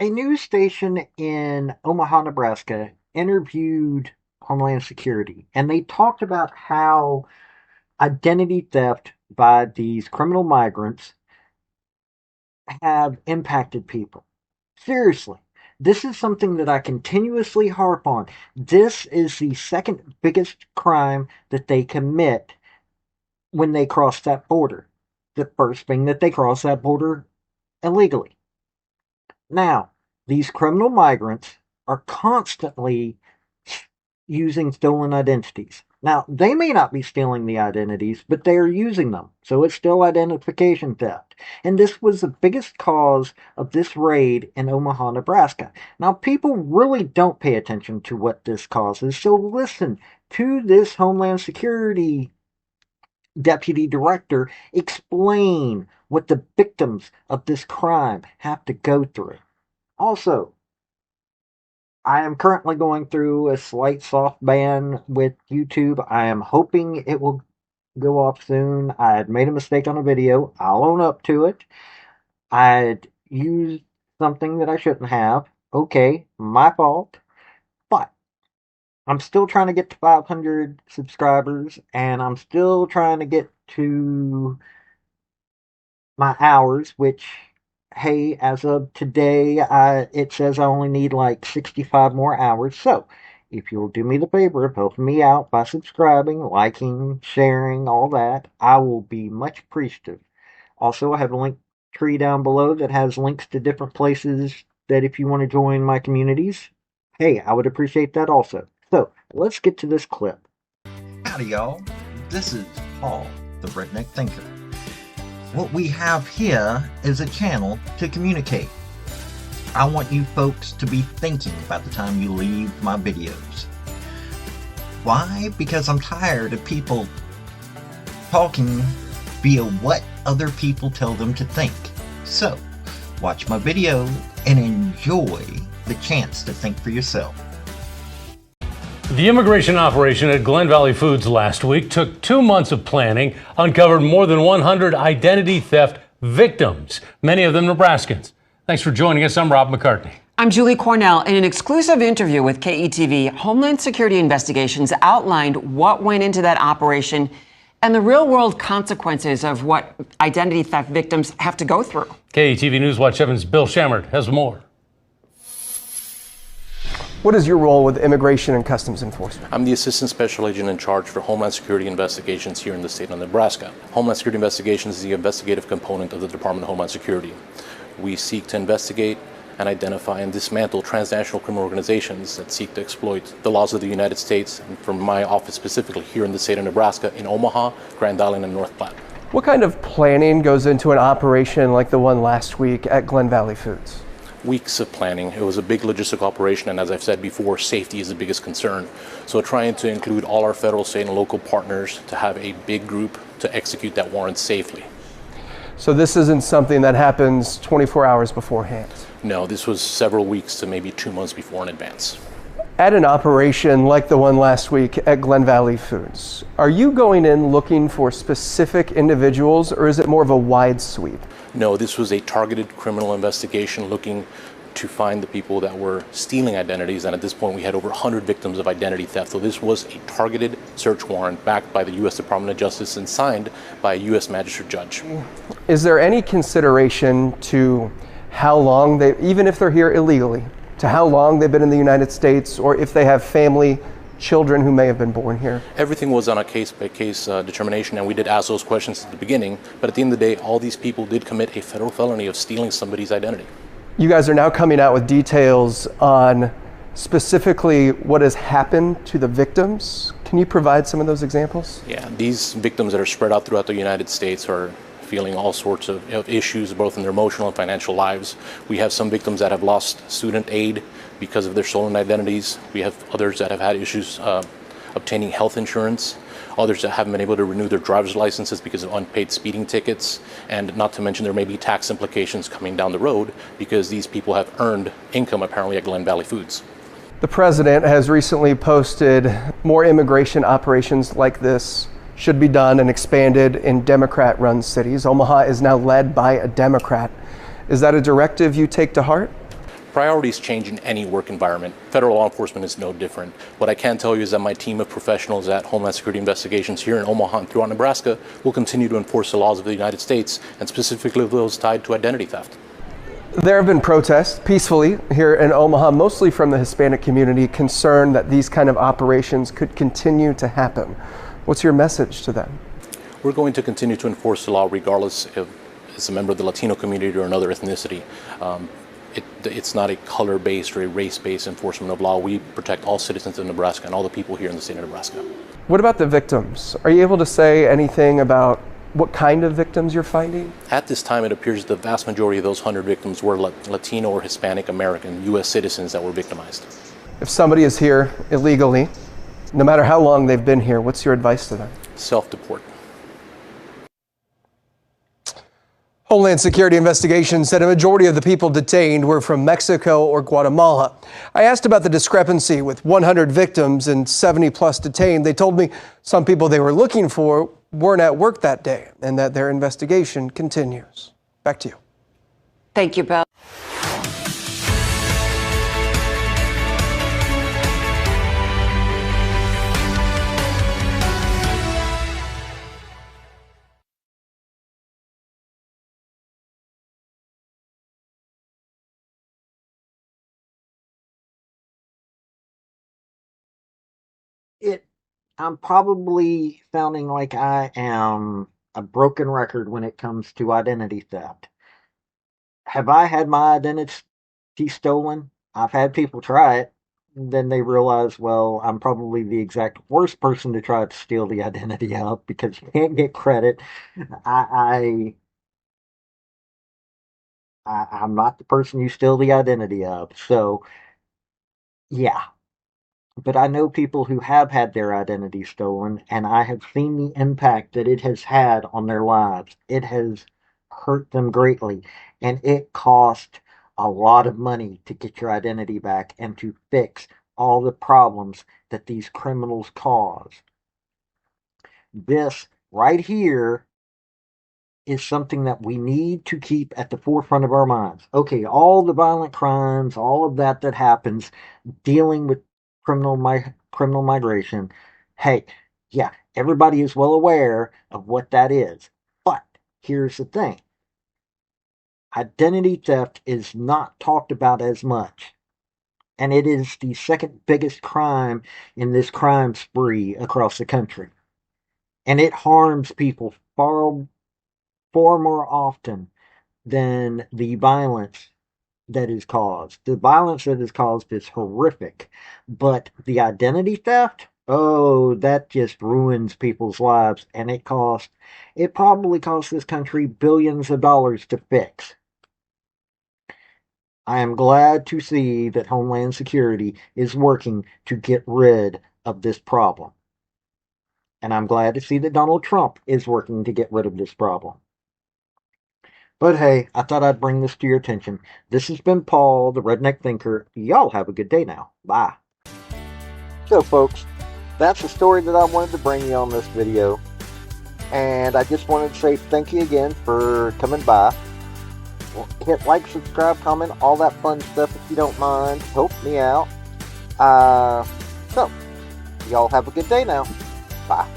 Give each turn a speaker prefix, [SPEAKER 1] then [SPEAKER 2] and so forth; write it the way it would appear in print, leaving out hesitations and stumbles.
[SPEAKER 1] A news station in Omaha, Nebraska interviewed Homeland Security, and they talked about how identity theft by these criminal migrants have impacted people. Seriously, this is something that I continuously harp on. This is the second biggest crime that they commit when they cross that border. The first being that they cross that border illegally. Now, these criminal migrants are constantly using stolen identities. Now, they may not be stealing the identities, but they are using them. So it's still identification theft. And this was the biggest cause of this raid in Omaha, Nebraska. Now, people really don't pay attention to what this causes. So listen to this Homeland Security deputy director explain what the victims of this crime have to go through. Also, I am currently going through a slight soft ban with YouTube. I am hoping it will go off soon. I had made a mistake on a video. I'll own up to it. I'd used something that I shouldn't have. Okay, my fault. But I'm still trying to get to 500 subscribers, and I'm still trying to get to my hours, which, hey, as of today, it says I only need like 65 more hours. So, if you'll do me the favor of helping me out by subscribing, liking, sharing, all that, I will be much appreciative. Also, I have a link tree down below that has links to different places that if you want to join my communities, hey, I would appreciate that also. So, let's get to this clip.
[SPEAKER 2] Howdy, y'all. This is Paul, the Redneck Thinker. What we have here is a channel to communicate. I want you folks to be thinking by the time you leave my videos. Why? Because I'm tired of people talking via what other people tell them to think. So, watch my video and enjoy the chance to think for yourself.
[SPEAKER 3] The immigration operation at Glen Valley Foods last week took 2 months of planning, uncovered more than 100 identity theft victims, many of them Nebraskans. Thanks for joining us. I'm Rob McCartney.
[SPEAKER 4] I'm Julie Cornell. In an exclusive interview with KETV, Homeland Security Investigations outlined what went into that operation and the real-world consequences of what identity theft victims have to go through.
[SPEAKER 3] KETV News Watch 7's Bill Shammert has more.
[SPEAKER 5] What is your role with Immigration and Customs Enforcement?
[SPEAKER 6] I'm the Assistant Special Agent in charge for Homeland Security Investigations here in the state of Nebraska. Homeland Security Investigations is the investigative component of the Department of Homeland Security. We seek to investigate and identify and dismantle transnational criminal organizations that seek to exploit the laws of the United States, and from my office specifically here in the state of Nebraska, in Omaha, Grand Island, and North Platte.
[SPEAKER 5] What kind of planning goes into an operation like the one last week at Glen Valley Foods?
[SPEAKER 6] Weeks of planning. It was a big logistical operation, and as I've said before, safety is the biggest concern. So trying to include all our federal, state, and local partners to have a big group to execute that warrant safely.
[SPEAKER 5] So this isn't something that happens 24 hours beforehand?
[SPEAKER 6] No, this was several weeks to maybe 2 months before in advance.
[SPEAKER 5] At an operation like the one last week at Glen Valley Foods, are you going in looking for specific individuals, or is it more of a wide sweep?
[SPEAKER 6] No, this was a targeted criminal investigation looking to find the people that were stealing identities, and at this point we had over 100 victims of identity theft. So this was a targeted search warrant backed by the U.S. Department of Justice and signed by a U.S. magistrate judge.
[SPEAKER 5] Is there any consideration to how long they, even if they're here illegally, to how long they've been in the United States, or if they have family, children who may have been born here?
[SPEAKER 6] Everything was on a case-by-case determination, and we did ask those questions at the beginning, but at the end of the day, all these people did commit a federal felony of stealing somebody's identity.
[SPEAKER 5] You guys are now coming out with details on specifically what has happened to the victims. Can you provide some of those examples?
[SPEAKER 6] Yeah, these victims that are spread out throughout the United States are feeling all sorts of issues, both in their emotional and financial lives. We have some victims that have lost student aid because of their stolen identities. We have others that have had issues obtaining health insurance. Others that haven't been able to renew their driver's licenses because of unpaid speeding tickets. And not to mention there may be tax implications coming down the road because these people have earned income apparently at Glen Valley Foods.
[SPEAKER 5] The president has recently posted more immigration operations like this should be done and expanded in Democrat-run cities. Omaha is now led by a Democrat. Is that a directive you take to heart?
[SPEAKER 6] Priorities change in any work environment. Federal law enforcement is no different. What I can tell you is that my team of professionals at Homeland Security Investigations here in Omaha and throughout Nebraska will continue to enforce the laws of the United States, and specifically those tied to identity theft.
[SPEAKER 5] There have been protests peacefully here in Omaha, mostly from the Hispanic community, concerned that these kind of operations could continue to happen. What's your message to them?
[SPEAKER 6] We're going to continue to enforce the law regardless if it's a member of the Latino community or another ethnicity. It's not a color-based or a race-based enforcement of law. We protect all citizens of Nebraska and all the people here in the state of Nebraska.
[SPEAKER 5] What about the victims? Are you able to say anything about what kind of victims you're finding?
[SPEAKER 6] At this time, it appears the vast majority of those 100 victims were Latino or Hispanic American U.S. citizens that were victimized.
[SPEAKER 5] If somebody is here illegally, no matter how long they've been here, what's your advice to them?
[SPEAKER 6] Self-deport.
[SPEAKER 5] Homeland Security Investigations said a majority of the people detained were from Mexico or Guatemala. I asked about the discrepancy with 100 victims and 70 plus detained. They told me some people they were looking for weren't at work that day and that their investigation continues. Back to you.
[SPEAKER 4] Thank you, Bill.
[SPEAKER 1] I'm probably sounding like I am a broken record when it comes to identity theft. Have I had my identity stolen? I've had people try it. Then they realize, well, I'm probably the exact worst person to try to steal the identity of because you can't get credit. I'm not the person you steal the identity of. So, yeah. But I know people who have had their identity stolen, and I have seen the impact that it has had on their lives. It has hurt them greatly, and it cost a lot of money to get your identity back and to fix all the problems that these criminals cause. This right here is something that we need to keep at the forefront of our minds. Okay, all the violent crimes, all of that happens, dealing with criminal migration. Hey, yeah, everybody is well aware of what that is. But here's the thing. Identity theft is not talked about as much. And it is the second biggest crime in this crime spree across the country. And it harms people far more often than the violence that is caused. The violence that is caused is horrific, but the identity theft, oh, that just ruins people's lives, and it probably costs this country billions of dollars to fix. I am glad to see that Homeland Security is working to get rid of this problem. And I'm glad to see that Donald Trump is working to get rid of this problem. But hey, I thought I'd bring this to your attention. This has been Paul, the Redneck Thinker. Y'all have a good day now. Bye. So folks, that's the story that I wanted to bring you on this video. And I just wanted to say thank you again for coming by. Hit like, subscribe, comment, all that fun stuff if you don't mind. Help me out. So, y'all have a good day now. Bye.